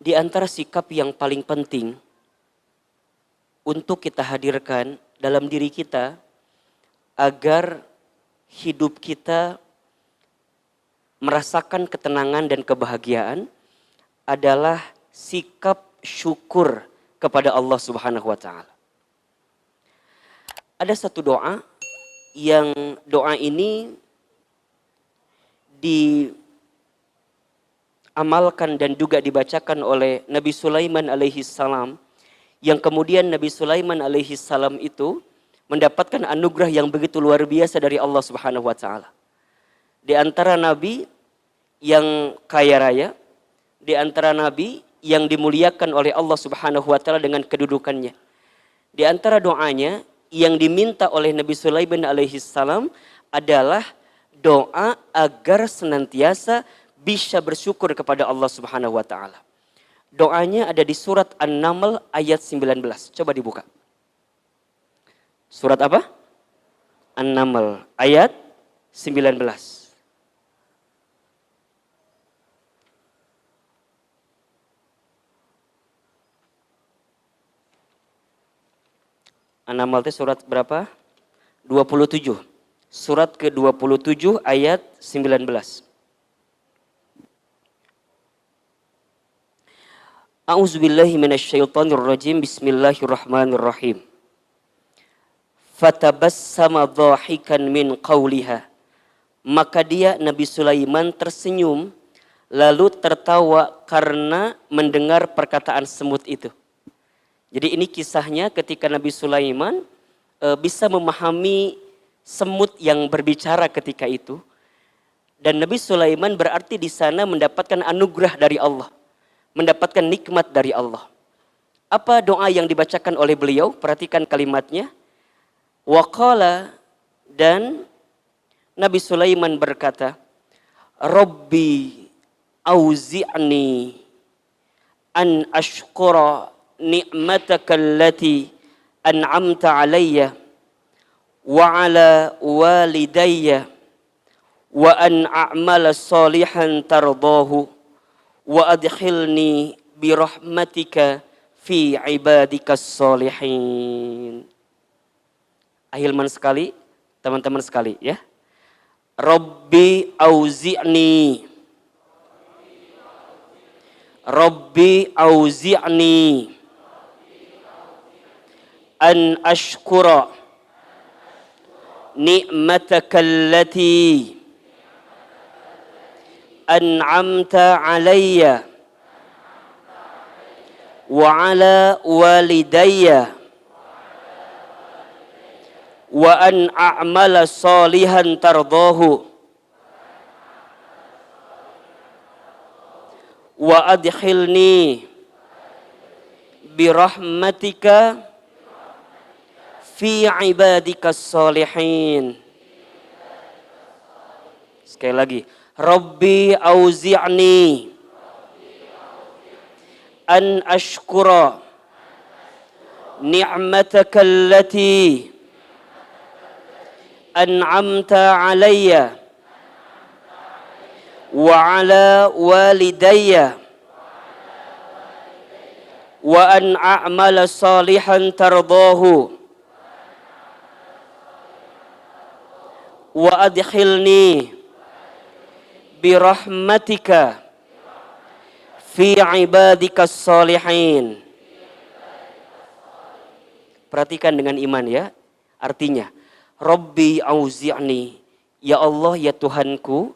Di antara sikap yang paling penting untuk kita hadirkan dalam diri kita agar hidup kita merasakan ketenangan dan kebahagiaan adalah sikap syukur kepada Allah Subhanahu wa taala. Ada satu doa yang doa ini diamalkan dan juga dibacakan oleh Nabi Sulaiman alaihi salam, yang kemudian Nabi Sulaiman alaihi salam itu mendapatkan anugerah yang begitu luar biasa dari Allah Subhanahu wa taala. Di antara nabi yang kaya raya, di antara nabi yang dimuliakan oleh Allah Subhanahu wa taala dengan kedudukannya. Di antara doanya yang diminta oleh Nabi Sulaiman alaihi salam adalah doa agar senantiasa bisa bersyukur kepada Allah Subhanahu wa taala. Doanya ada di surat An-Naml ayat 19. Coba dibuka. Surat apa? An-Naml ayat 19. An-Naml itu surat berapa? 27. Surat ke-27 ayat 19. A'udzubillahi minasyaitonirrajim. Bismillahirrahmanirrahim. Fatabassama dhahikan min qawliha. Maka dia Nabi Sulaiman tersenyum lalu tertawa karena mendengar perkataan semut itu. Jadi ini kisahnya ketika Nabi Sulaiman bisa memahami semut yang berbicara ketika itu. Dan Nabi Sulaiman berarti di sana mendapatkan anugerah dari Allah. Mendapatkan nikmat dari Allah. Apa doa yang dibacakan oleh beliau? Perhatikan kalimatnya. Waqala, dan Nabi Sulaiman berkata, Rabbi auzi'ni an ashkura ni'mataka allati an'amta alayya wa ala walidayya wa an a'mala salihan tardahu wa adkhilni birahmatika fi ibadikas salihin. Ahilman sekali, teman-teman sekali ya. Rabbi auzi'ni. Rabbi auzi'ni an ashkura ni'mataka allati an'amta alayya wa ala walidayya wa an a'mala salihan tardahu wa adkhilni birahmatika fi ibadikas salihin. Sekali lagi. Rabbi auzi'ni an ashkura ni'mataka allati an'amta alayya wa ala walidayya wa an a'mala salihan tardahu wa adkhilni birahmatika fi ibadikas salihin. Perhatikan dengan iman ya. Artinya, Rabbi auzi'ni, ya Allah ya Tuhanku,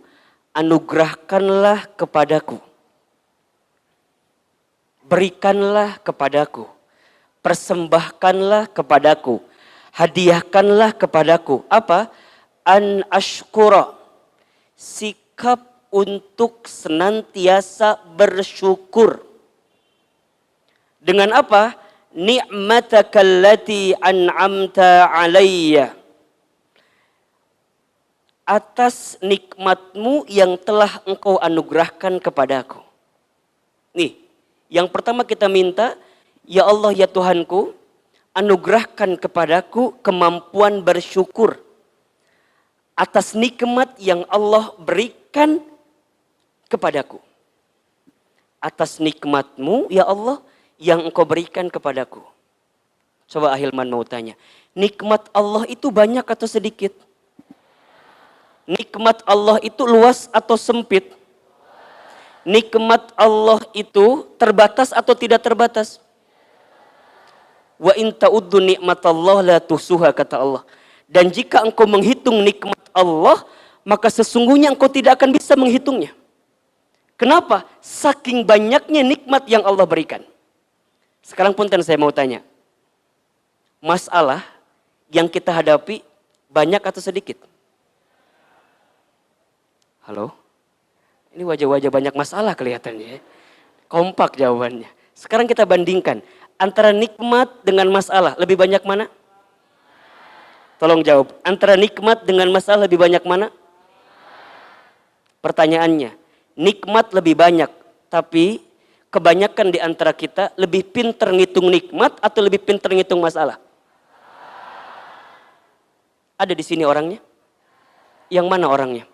anugerahkanlah kepadaku. Berikanlah kepadaku. Persembahkanlah kepadaku. Hadiahkanlah kepadaku. Apa? An ashkura. Sikap untuk senantiasa bersyukur. Dengan apa? Ni'mataka allati an'amta alayya. Atas nikmatmu yang telah engkau anugerahkan kepadaku. Nih, yang pertama kita minta, ya Allah ya Tuhanku, anugerahkan kepadaku kemampuan bersyukur atas nikmat yang Allah berikan kepadaku. atas nikmat-Mu ya Allah yang Engkau berikan kepadaku. Coba Ahilman mau tanya, nikmat Allah itu banyak atau sedikit? Nikmat Allah itu luas atau sempit? Nikmat Allah itu terbatas atau tidak terbatas? Wa in ta'uddu nikmatallah la tuhsuha, kata Allah. Dan jika engkau menghitung nikmat Allah, maka sesungguhnya engkau tidak akan bisa menghitungnya. Kenapa? Saking banyaknya nikmat yang Allah berikan. Sekarang punten saya mau tanya. Masalah yang kita hadapi banyak atau sedikit? Halo? Ini wajah-wajah banyak masalah kelihatannya. Kompak jawabannya. Sekarang kita bandingkan. Antara nikmat dengan masalah, lebih banyak mana? Tolong jawab. Antara nikmat dengan masalah lebih banyak mana? Pertanyaannya, nikmat lebih banyak, tapi kebanyakan di antara kita lebih pintar ngitung nikmat atau lebih pintar ngitung masalah? Ada di sini orangnya? Yang mana orangnya?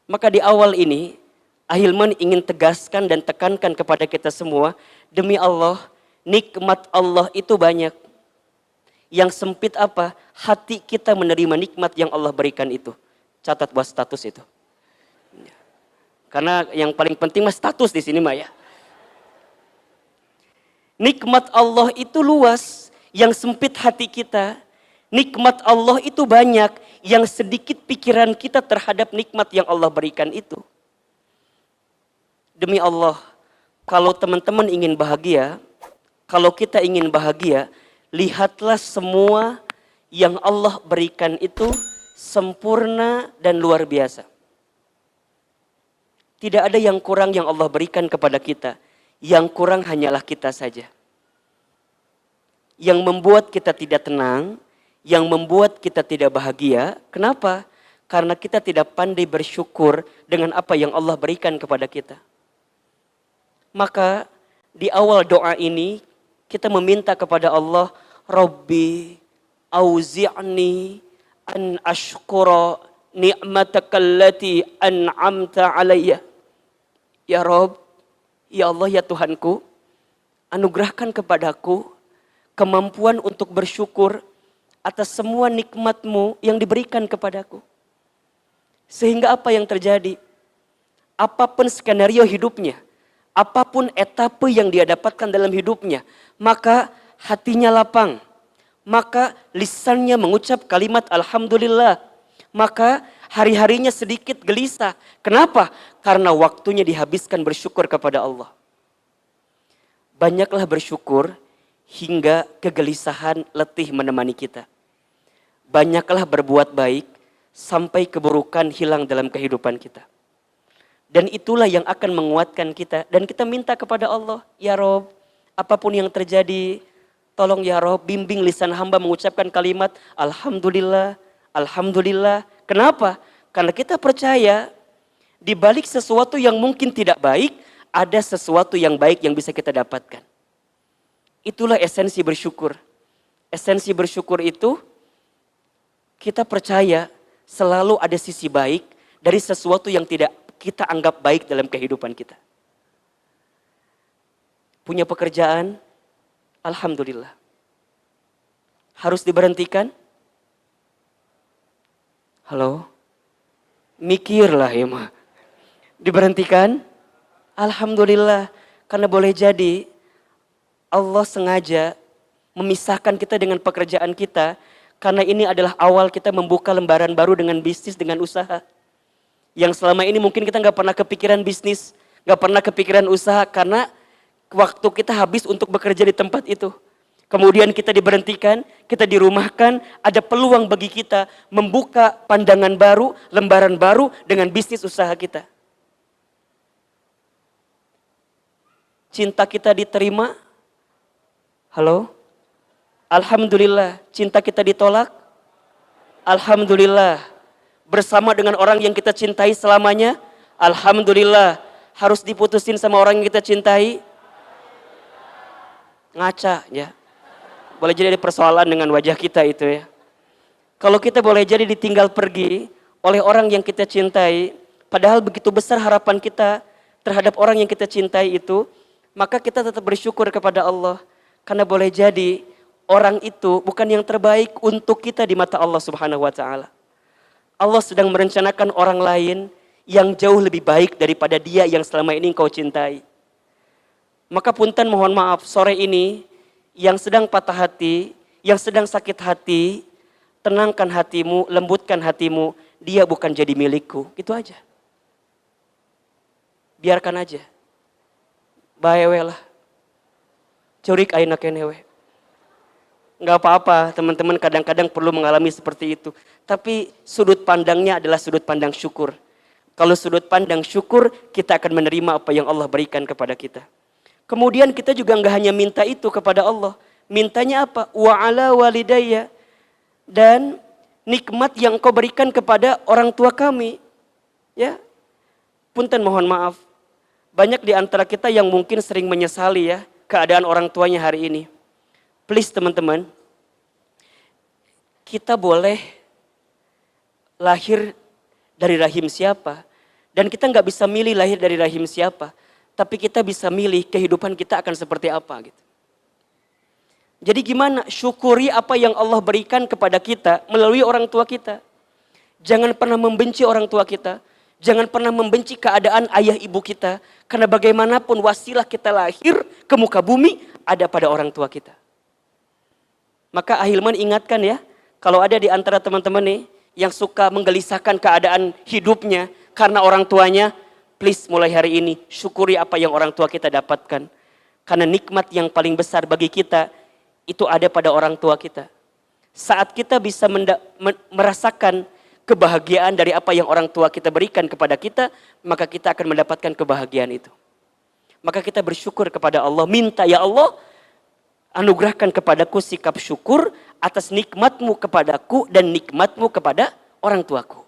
Maka di awal ini, Ahilman ingin tegaskan dan tekankan kepada kita semua, demi Allah, nikmat Allah itu banyak. Yang sempit apa? Hati kita menerima nikmat yang Allah berikan itu. Catat buat status itu. Karena yang paling penting mah status di sini mah ya. Nikmat Allah itu luas, yang sempit hati kita. Nikmat Allah itu banyak, yang sedikit pikiran kita terhadap nikmat yang Allah berikan itu. Demi Allah, kalau teman-teman ingin bahagia, kalau kita ingin bahagia, lihatlah semua yang Allah berikan itu sempurna dan luar biasa. Tidak ada yang kurang yang Allah berikan kepada kita. Yang kurang hanyalah kita saja. Yang membuat kita tidak tenang, yang membuat kita tidak bahagia. Kenapa? Karena kita tidak pandai bersyukur dengan apa yang Allah berikan kepada kita. Maka di awal doa ini kita meminta kepada Allah, Rabbi auzi'ni an ashkura ni'mataka allati an'amta alayya. Ya Rabb, ya Allah, ya Tuhanku, anugerahkan kepadaku kemampuan untuk bersyukur atas semua nikmat-Mu yang diberikan kepadaku. Sehingga apa yang terjadi? Apapun skenario hidupnya, apapun etape yang dia dapatkan dalam hidupnya, maka hatinya lapang, maka lisannya mengucap kalimat Alhamdulillah, maka hari-harinya sedikit gelisah. Kenapa? Karena waktunya dihabiskan bersyukur kepada Allah. Banyaklah bersyukur hingga kegelisahan letih menemani kita. Banyaklah berbuat baik sampai keburukan hilang dalam kehidupan kita. Dan itulah yang akan menguatkan kita. Dan kita minta kepada Allah, ya Rob, apapun yang terjadi, tolong ya Rob, bimbing lisan hamba mengucapkan kalimat Alhamdulillah, Alhamdulillah. Kenapa? Karena kita percaya di balik sesuatu yang mungkin tidak baik, ada sesuatu yang baik yang bisa kita dapatkan. Itulah esensi bersyukur. Esensi bersyukur itu kita percaya selalu ada sisi baik dari sesuatu yang tidak kita anggap baik dalam kehidupan kita. Punya pekerjaan, Alhamdulillah. Harus diberhentikan? Halo? Mikirlah ya mah. Diberhentikan? Alhamdulillah. Karena boleh jadi Allah sengaja memisahkan kita dengan pekerjaan kita. Karena ini adalah awal kita membuka lembaran baru dengan bisnis, dengan usaha. Yang selama ini mungkin kita gak pernah kepikiran bisnis, gak pernah kepikiran usaha karena waktu kita habis untuk bekerja di tempat itu. Kemudian kita diberhentikan, kita dirumahkan, ada peluang bagi kita membuka pandangan baru, lembaran baru dengan bisnis usaha kita. Cinta kita diterima? Halo? Alhamdulillah. Cinta kita ditolak? Alhamdulillah. Bersama dengan orang yang kita cintai selamanya? Alhamdulillah. Harus diputusin sama orang yang kita cintai? Ngaca ya. Boleh jadi ada persoalan dengan wajah kita itu ya. Kalau kita boleh jadi ditinggal pergi oleh orang yang kita cintai, padahal begitu besar harapan kita terhadap orang yang kita cintai itu, maka kita tetap bersyukur kepada Allah. Karena boleh jadi orang itu bukan yang terbaik untuk kita di mata Allah Subhanahu wa taala. Allah sedang merencanakan orang lain yang jauh lebih baik daripada dia yang selama ini engkau cintai. Maka punten mohon maaf sore ini yang sedang patah hati, yang sedang sakit hati, tenangkan hatimu, lembutkan hatimu, dia bukan jadi milikku. Itu aja. Biarkan aja. Baewe lah. Curik aina kenewe. Enggak apa-apa, teman-teman kadang-kadang perlu mengalami seperti itu. Tapi sudut pandangnya adalah sudut pandang syukur. Kalau sudut pandang syukur, kita akan menerima apa yang Allah berikan kepada kita. Kemudian kita juga enggak hanya minta itu kepada Allah. Mintanya apa? Wa ala walidayya. Dan nikmat yang kau berikan kepada orang tua kami. Ya. Punten mohon maaf. Banyak di antara kita yang mungkin sering menyesali ya keadaan orang tuanya hari ini. Please teman-teman, kita boleh lahir dari rahim siapa. Dan kita nggak bisa milih lahir dari rahim siapa. Tapi kita bisa milih kehidupan kita akan seperti apa gitu. Jadi gimana? Syukuri apa yang Allah berikan kepada kita melalui orang tua kita. Jangan pernah membenci orang tua kita. Jangan pernah membenci keadaan ayah ibu kita. Karena bagaimanapun wasilah kita lahir ke muka bumi ada pada orang tua kita. Maka Ahilman ingatkan ya, kalau ada di antara teman-teman nih yang suka menggelisahkan keadaan hidupnya karena orang tuanya, please mulai hari ini syukuri apa yang orang tua kita dapatkan. Karena nikmat yang paling besar bagi kita itu ada pada orang tua kita. Saat kita bisa merasakan kebahagiaan dari apa yang orang tua kita berikan kepada kita, maka kita akan mendapatkan kebahagiaan itu. Maka kita bersyukur kepada Allah, minta ya Allah, anugerahkan kepadaku sikap syukur atas nikmatmu kepadaku dan nikmatmu kepada orang tuaku.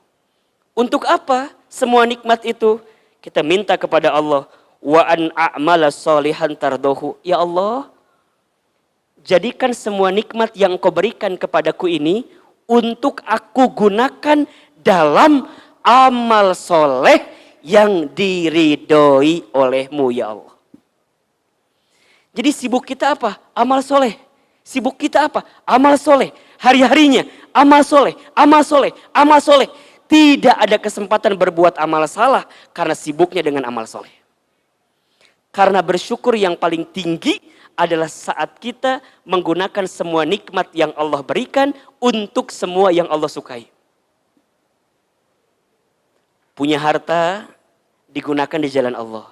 Untuk apa semua nikmat itu? Kita minta kepada Allah, wa an a'mala sholihan tardohu. Ya Allah, jadikan semua nikmat yang kau berikan kepadaku ini untuk aku gunakan dalam amal soleh yang diridhoi olehmu ya Allah. Jadi sibuk kita apa? Amal soleh. Sibuk kita apa? Amal soleh. Hari-harinya amal soleh, amal soleh, amal soleh. Tidak ada kesempatan berbuat amal salah karena sibuknya dengan amal soleh. Karena bersyukur yang paling tinggi adalah saat kita menggunakan semua nikmat yang Allah berikan untuk semua yang Allah sukai. Punya harta digunakan di jalan Allah.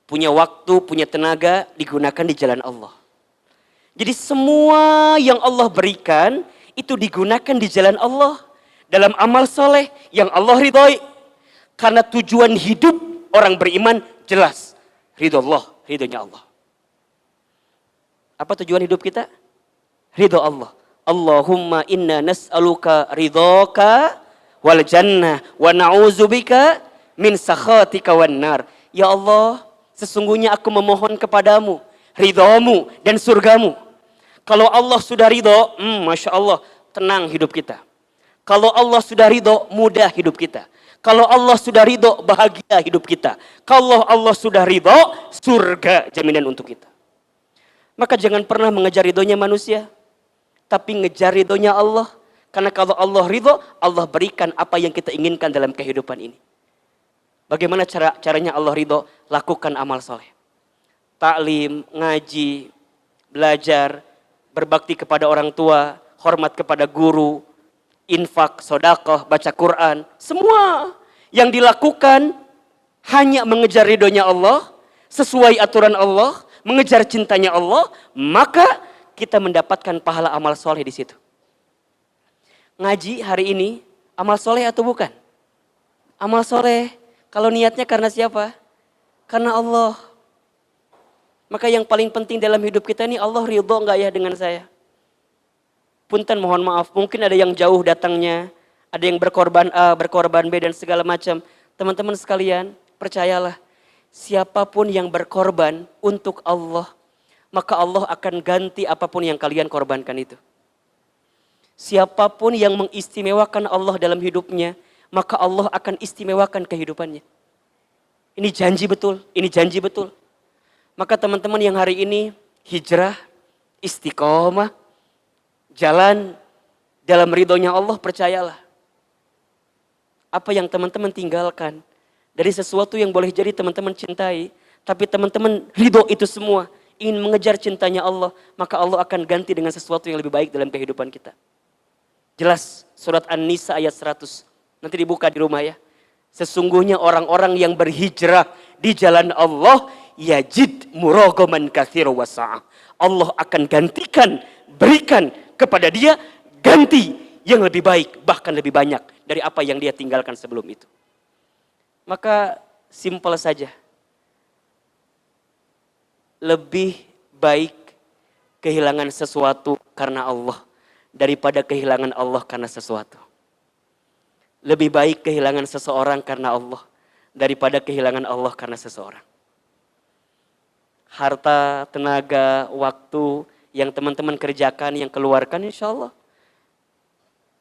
Punya waktu, punya tenaga digunakan di jalan Allah. Jadi semua yang Allah berikan itu digunakan di jalan Allah. Dalam amal soleh yang Allah ridhoi. Karena tujuan hidup orang beriman jelas. Ridho Allah, ridhonya Allah. Apa tujuan hidup kita? Ridho Allah. Allahumma inna nas'aluka ridhoka wal jannah wa na'udzubika min sakhatika wan nar. Ya Allah, sesungguhnya aku memohon kepadamu ridhomu dan surgamu. Kalau Allah sudah ridho, Masya Allah, tenang hidup kita. Kalau Allah sudah ridho, mudah hidup kita. Kalau Allah sudah ridho, bahagia hidup kita. Kalau Allah sudah ridho, surga jaminan untuk kita. Maka jangan pernah mengejar ridhonya manusia, tapi ngejar ridhonya Allah. Karena kalau Allah ridho, Allah berikan apa yang kita inginkan dalam kehidupan ini. Bagaimana caranya Allah ridho? Lakukan amal soleh. Taklim, ngaji, belajar, berbakti kepada orang tua, hormat kepada guru, infak, sedekah, baca Quran. Semua yang dilakukan hanya mengejar ridhonya Allah, sesuai aturan Allah, mengejar cintanya Allah, maka kita mendapatkan pahala amal soleh di situ. Ngaji hari ini, amal soleh atau bukan? Amal soleh, kalau niatnya karena siapa? Karena Allah. Maka yang paling penting dalam hidup kita ini, Allah ridho enggak ya dengan saya? Punten mohon maaf, mungkin ada yang jauh datangnya, ada yang berkorban A, berkorban B dan segala macam. Teman-teman sekalian, percayalah, siapapun yang berkorban untuk Allah, maka Allah akan ganti apapun yang kalian korbankan itu. Siapapun yang mengistimewakan Allah dalam hidupnya, maka Allah akan istimewakan kehidupannya. Ini janji betul, ini janji betul. Maka teman-teman yang hari ini hijrah, istiqomah, jalan dalam ridhonya Allah, percayalah. Apa yang teman-teman tinggalkan dari sesuatu yang boleh jadi teman-teman cintai, tapi teman-teman ridho itu semua, ingin mengejar cintanya Allah, maka Allah akan ganti dengan sesuatu yang lebih baik dalam kehidupan kita. Jelas surat An-Nisa ayat 100. Nanti dibuka di rumah ya. Sesungguhnya orang-orang yang berhijrah di jalan Allah, yajid muraghaman katsira wasa'ah. Allah akan gantikan, berikan kepada dia ganti yang lebih baik, bahkan lebih banyak dari apa yang dia tinggalkan sebelum itu. Maka simpel saja. Lebih baik kehilangan sesuatu karena Allah daripada kehilangan Allah karena sesuatu. Lebih baik kehilangan seseorang karena Allah daripada kehilangan Allah karena seseorang. Harta, tenaga, waktu yang teman-teman kerjakan, yang keluarkan, insya Allah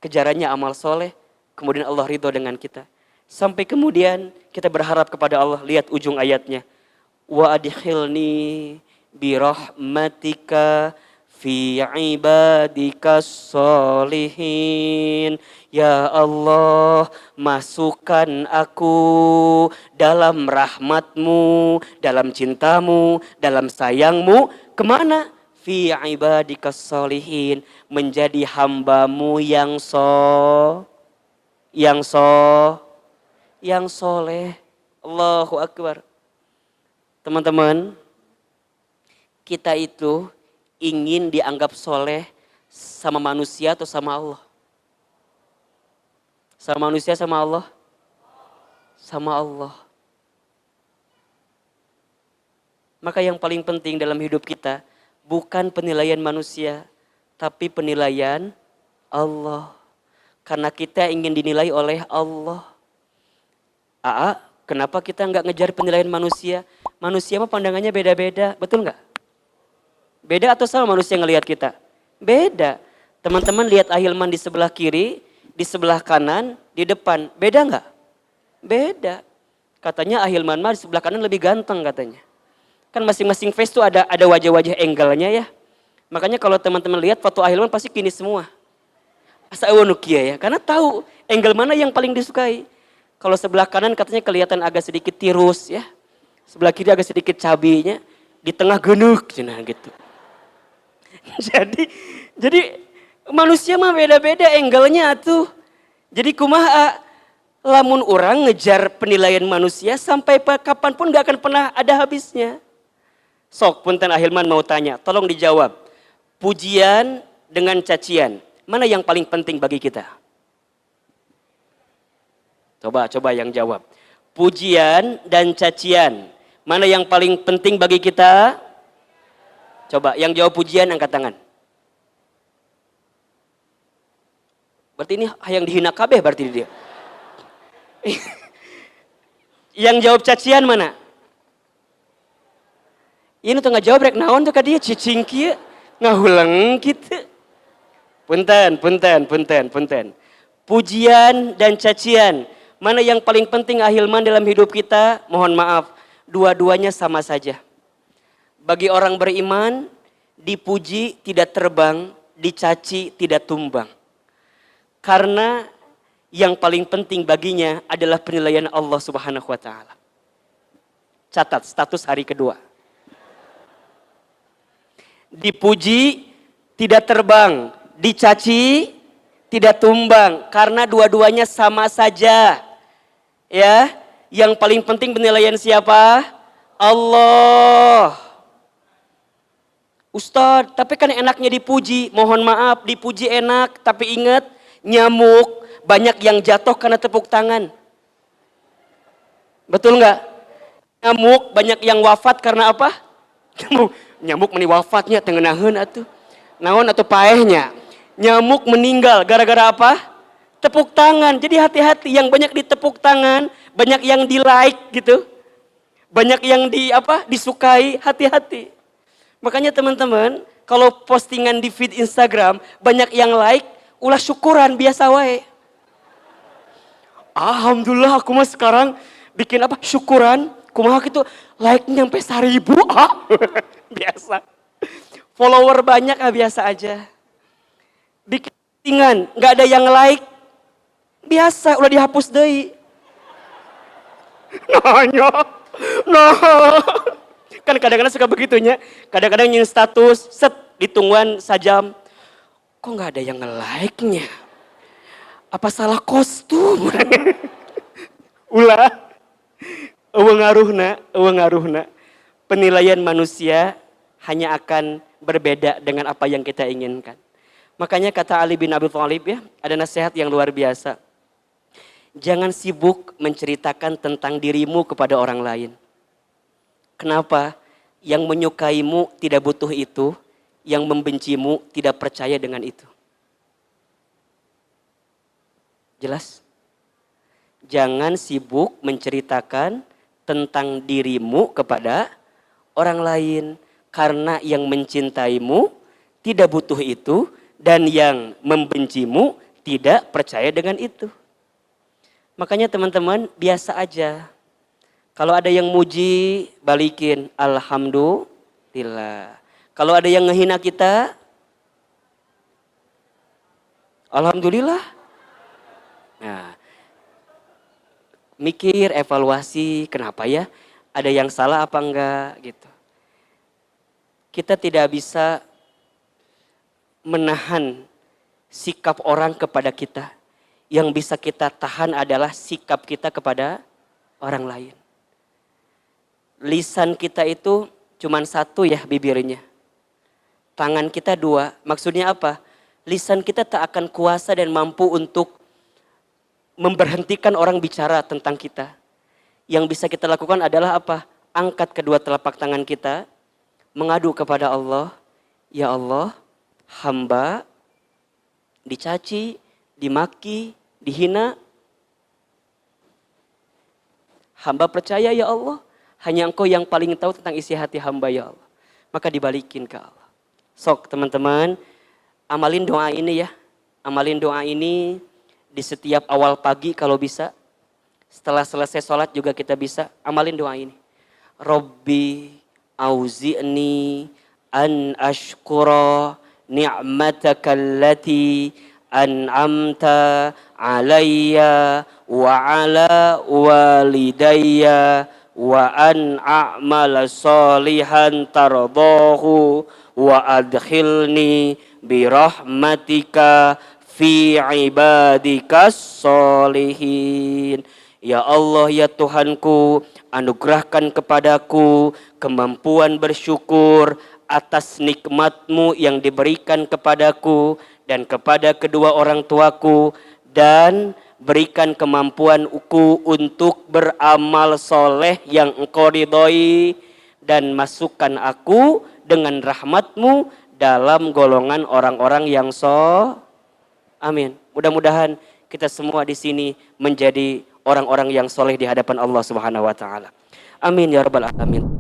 kejarannya amal soleh, kemudian Allah ridho dengan kita. Sampai kemudian kita berharap kepada Allah, lihat ujung ayatnya. Wa adkhilni birahmatika fi ibadikas solihin. Ya Allah, masukkan aku dalam rahmatmu, dalam cintamu, dalam sayangmu. Kemana? Fi ibadikas solihin. Menjadi hambamu yang soleh. Allahu Akbar. Teman-teman, kita itu ingin dianggap soleh sama manusia atau sama Allah? Sama manusia, sama Allah? Sama Allah. Maka yang paling penting dalam hidup kita bukan penilaian manusia, tapi penilaian Allah. Karena kita ingin dinilai oleh Allah. Kenapa kita nggak ngejar penilaian manusia? Manusia mah pandangannya beda-beda, betul nggak? Beda atau sama manusia ngelihat kita? Beda. Teman-teman lihat Ahilman di sebelah kiri, di sebelah kanan, di depan. Beda nggak? Beda. Katanya Ahilman mah di sebelah kanan lebih ganteng katanya. Kan masing-masing face tuh ada wajah-wajah angle-nya ya. Makanya kalau teman-teman lihat foto Ahilman pasti kini semua. Asa Nukia ya, karena tahu angle mana yang paling disukai. Kalau sebelah kanan katanya kelihatan agak sedikit tirus ya. Sebelah kiri agak sedikit cabinya, di tengah genuk cenah gitu. Jadi manusia mah beda-beda angle-nya tuh. Jadi kumaha lamun orang ngejar penilaian manusia sampai kapanpun gak akan pernah ada habisnya. Sok punten Ahilman mau tanya, tolong dijawab. Pujian dengan cacian, mana yang paling penting bagi kita? Coba yang jawab. Pujian dan cacian, mana yang paling penting bagi kita? Coba yang jawab pujian angkat tangan. Berarti ini yang dihina kabeh berarti dia. Yang jawab cacian mana? Ini tuh nggak jawab rek naon tuh ka dia cicing kieu ngahulang gitu. Punten. Pujian dan cacian, mana yang paling penting Ahilman dalam hidup kita? Mohon maaf, dua-duanya sama saja. Bagi orang beriman, dipuji tidak terbang, dicaci tidak tumbang. Karena yang paling penting baginya adalah penilaian Allah Subhanahu wa taala. Catat status hari kedua. Dipuji tidak terbang, dicaci tidak tumbang, karena dua-duanya sama saja. Ya, yang paling penting penilaian siapa? Allah. Ustadz, tapi kan enaknya dipuji. Mohon maaf, dipuji enak, tapi ingat, nyamuk banyak yang jatuh karena tepuk tangan. Betul nggak? Nyamuk banyak yang wafat karena apa? Nyamuk meni wafatnya tengenaheun atuh. Naon atau paehnya? Nyamuk meninggal gara-gara apa? Tepuk tangan. Jadi hati-hati, yang banyak ditepuk tangan, banyak yang di like gitu. Banyak yang disukai, hati-hati. Makanya teman-teman, kalau postingan di feed Instagram banyak yang like, ulah syukuran biasa wae. Alhamdulillah aku mah sekarang bikin syukuran, Kumaha gitu, like-nya sampai 1000, biasa. Follower banyak, biasa aja. Bikin postingan, nggak ada yang like, biasa, udah dihapus deui. Nanya, nah, kan kadang-kadang suka begitunya. Kadang-kadang yang status, set, ditungguan sajam. Kok nggak ada yang nge-like-nya? Apa salah kostum? Ulah. Ngaruhna. Penilaian manusia hanya akan berbeda dengan apa yang kita inginkan. Makanya kata Ali bin Abi Thalib ya, ada nasihat yang luar biasa. Jangan sibuk menceritakan tentang dirimu kepada orang lain. Kenapa? Yang menyukaimu tidak butuh itu, yang membencimu tidak percaya dengan itu. Jelas? Jangan sibuk menceritakan tentang dirimu kepada orang lain. Karena yang mencintaimu tidak butuh itu, dan yang membencimu tidak percaya dengan itu. Makanya teman-teman biasa aja. Kalau ada yang muji, balikin alhamdulillah. Kalau ada yang ngehina kita, alhamdulillah. Nah, mikir, evaluasi, kenapa ya? Ada yang salah apa enggak gitu. Kita tidak bisa menahan sikap orang kepada kita. Yang bisa kita tahan adalah sikap kita kepada orang lain. Lisan kita itu cuman satu ya bibirnya. Tangan kita dua. Maksudnya apa? Lisan kita tak akan kuasa dan mampu untuk memberhentikan orang bicara tentang kita. Yang bisa kita lakukan adalah apa? Angkat kedua telapak tangan kita. Mengadu kepada Allah. Ya Allah, hamba dicaci, dimaki, dihina. Hamba percaya ya Allah, hanya Engkau yang paling tahu tentang isi hati hamba ya Allah. Maka dibalikin ke Allah. Sok teman-teman, amalin doa ini ya. Amalin doa ini di setiap awal pagi kalau bisa. Setelah selesai sholat juga kita bisa. Amalin doa ini. Rabbi auzi'ni an ashkura ni'mataka allati an'amta alayya wa ala walidayya wa an a'mala salihan tardahu wa adkhilni birahmatika fi ibadikas solihin. Ya Allah ya Tuhanku, anugerahkan kepadaku kemampuan bersyukur atas nikmat-Mu yang diberikan kepadaku dan kepada kedua orang tuaku, dan berikan kemampuanku untuk beramal soleh yang Engkau ridhoi, dan masukkan aku dengan rahmat-Mu dalam golongan orang-orang yang amin. Mudah-mudahan kita semua di sini menjadi orang-orang yang soleh di hadapan Allah Subhanahu wa taala. Amin ya rabbal alamin.